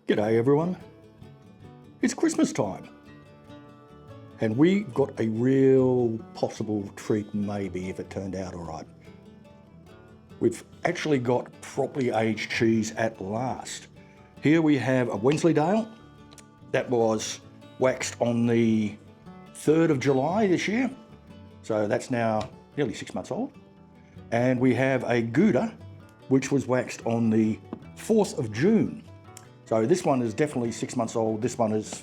G'day everyone. It's Christmas time. And we got a real possible treat maybe if it turned out alright. We've actually got properly aged cheese at last. Here we have a Wensleydale that was waxed on the 3rd of July this year. So that's now nearly 6 months old. And we have a Gouda which was waxed on the 4th of June. So this one is definitely 6 months old. This one is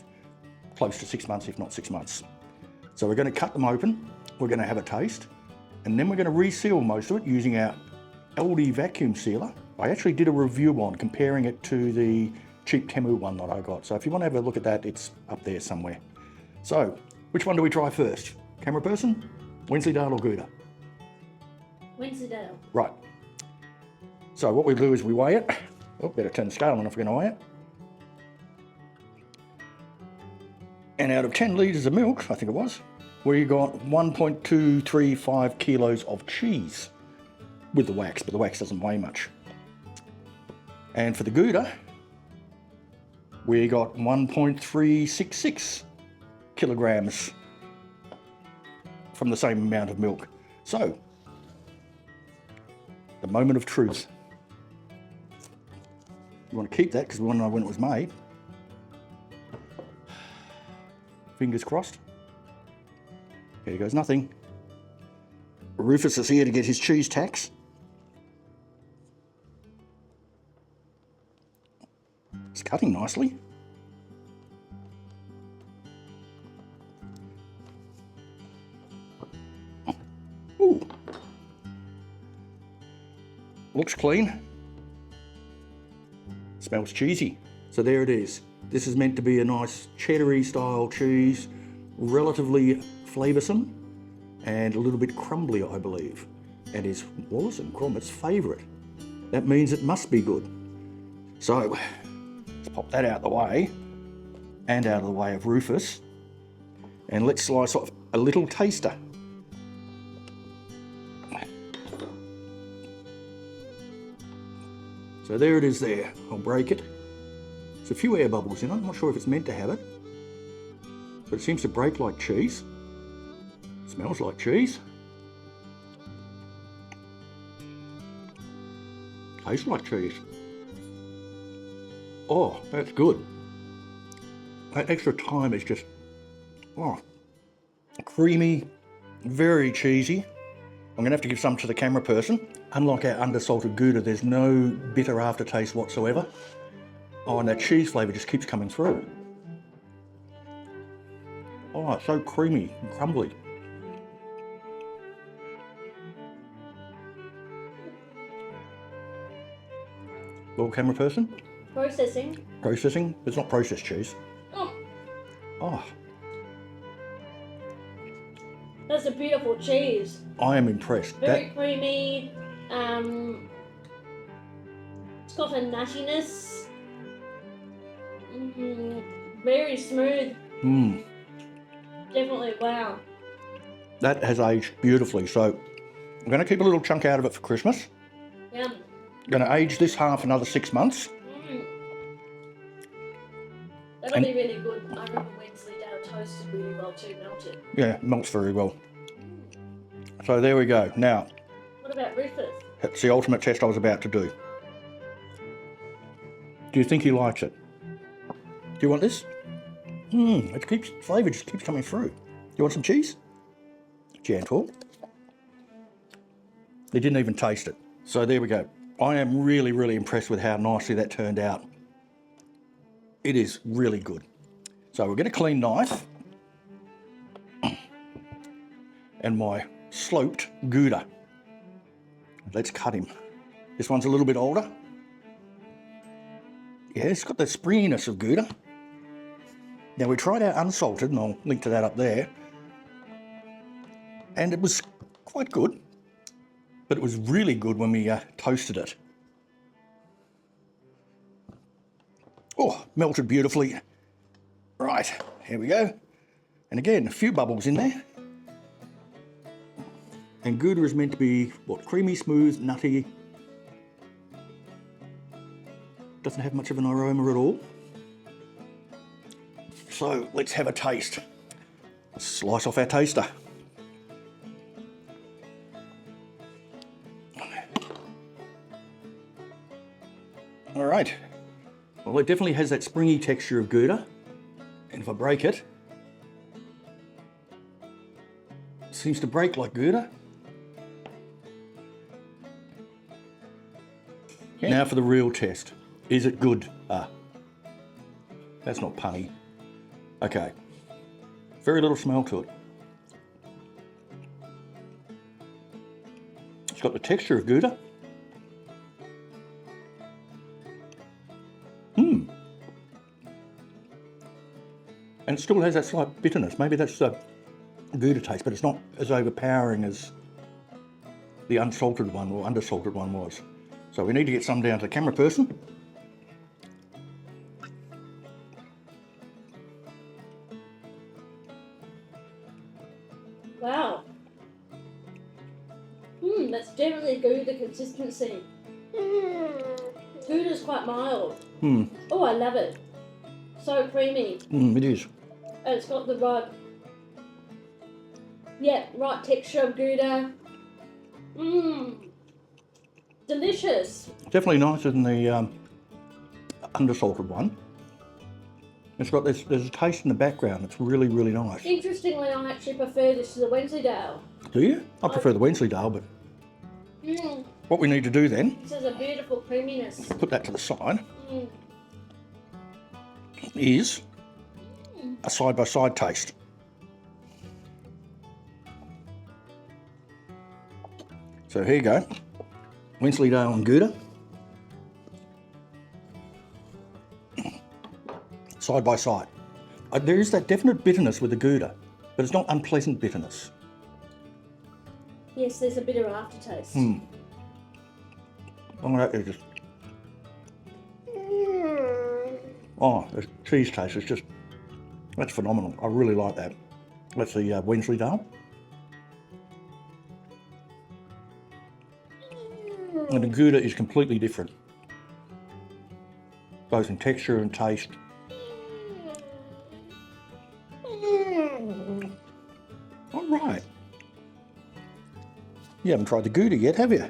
close to 6 months, if not 6 months. So we're going to cut them open. We're going to have a taste. And then we're going to reseal most of it using our LD vacuum sealer. I actually did a review on comparing it to the cheap Temu one that I got. So if you want to have a look at that, it's up there somewhere. So which one do we try first? Camera person? Wensleydale or Gouda? Wensleydale. Right. So what we do is we weigh it. Oh, better turn the scale on if we're going to weigh it. And out of 10 litres of milk, I think it was, we got 1.235 kilos of cheese with the wax, but the wax doesn't weigh much. And for the Gouda, we got 1.366 kilograms from the same amount of milk. So, the moment of truth. You want to keep that because we want to know when it was made. Fingers crossed. Here goes nothing. Rufus is here to get his cheese tax. It's cutting nicely. Ooh. Looks clean. Smells cheesy. So there it is. This is meant to be a nice cheddar-y style cheese, relatively flavoursome and a little bit crumbly, I believe, and is Wallace and Gromit's favourite. That means it must be good. So let's pop that out of the way and out of the way of Rufus, and let's slice off a little taster. So there it is there. I'll break it. There's a few air bubbles in it. I'm not sure if it's meant to have it, but it seems to break like cheese. Smells like cheese. Tastes like cheese. Oh, that's good. That extra thyme is just, creamy, very cheesy. I'm going to have to give some to the camera person. Unlike our undersalted Gouda, there's no bitter aftertaste whatsoever. Oh, and that cheese flavour just keeps coming through. Oh, it's so creamy and crumbly. Little camera person? Processing. Processing? It's not processed cheese. Oh, Oh, that's a beautiful cheese. I am impressed. Very creamy. It's got a nuttiness. Very smooth. Definitely, wow. That has aged beautifully. So I'm going to keep a little chunk out of it for Christmas. Yum. Going to age this half another 6 months. That'll be really good. I remember Wensleydale toasted really well too, melted. Yeah, melts very well. So there we go. Now, What about Rufus? that's the ultimate test I was about to do. Do you think he likes it? Do you want this? Flavour just keeps coming through. Do you want some cheese? Gentle. They didn't even taste it. So there we go. I am really, really impressed with how nicely that turned out. It is really good. So we'll get a clean knife and my sloped Gouda. Let's cut him. This one's a little bit older. Yeah, it's got the springiness of Gouda. Now we tried our unsalted, and I'll link to that up there, and it was quite good, but it was really good when we toasted it. Oh, melted beautifully. Right, here we go. And again, a few bubbles in there. And Gouda is meant to be, what, creamy, smooth, nutty. Doesn't have much of an aroma at all. So let's have a taste. Let's slice off our taster. All right. Well, it definitely has that springy texture of Gouda. And if I break it, it seems to break like Gouda. Yeah. Now for the real test. Is it good? That's not punny. Okay. Very little smell to it. It's got the texture of Gouda. And it still has that slight bitterness. Maybe that's the Gouda taste, but it's not as overpowering as the unsalted one or undersalted one was. So we need to get some down to the camera person. Wow. That's definitely Gouda consistency. Gouda's quite mild. Oh, I love it. So creamy. It is. And it's got the right texture of Gouda. Delicious. Definitely nicer than the undersalted one. It's got this, there's a taste in the background. It's really, really nice. Interestingly, I actually prefer this to the Wensleydale. Do you? I prefer the Wensleydale, but what we need to do then, This has a beautiful creaminess. put that to the side, is a side-by-side taste. So here you go, Wensleydale and Gouda, side by side. There is that definite bitterness with the Gouda, but it's not unpleasant bitterness. Yes, there's a bitter aftertaste. Oh, that is just... Oh, the cheese taste is just... That's phenomenal. I really like that. That's the Wensleydale. And the Gouda is completely different, both in texture and taste. All right. You haven't tried the Gouda yet, have you?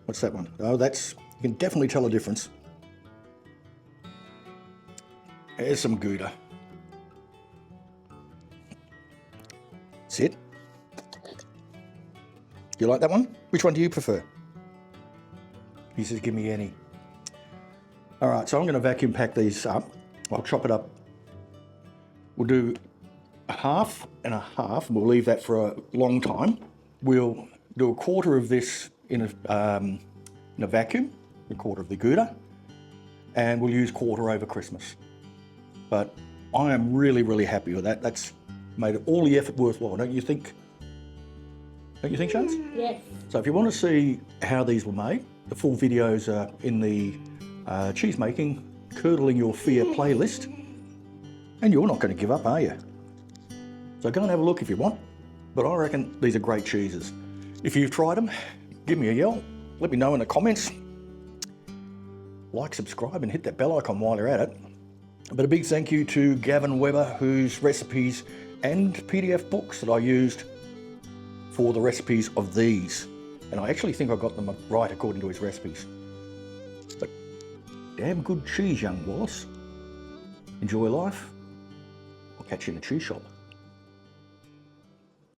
What's that one? Oh, that's, you can definitely tell a difference. There's some Gouda. Sit. You like that one? Which one do you prefer? He says, give me any. All right, so I'm going to vacuum pack these up. I'll chop it up. We'll do a half and a half. We'll leave that for a long time. We'll do a quarter of this in a vacuum, a quarter of the Gouda, and we'll use quarter over Christmas. But I am really, really happy with that. That's made all the effort worthwhile, don't you think? Don't you think, Shans? Yes. So if you want to see how these were made, the full videos are in the cheesemaking, curdling your fear playlist. And you're not going to give up, are you? So go and have a look if you want. But I reckon these are great cheeses. If you've tried them, give me a yell. Let me know in the comments. Like, subscribe, and hit that bell icon while you're at it. But a big thank you to Gavin Weber, whose recipes and PDF books that I used for the recipes of these. And I actually think I got them right according to his recipes. But damn good cheese, young Wallace. Enjoy life. I'll catch you in the cheese shop.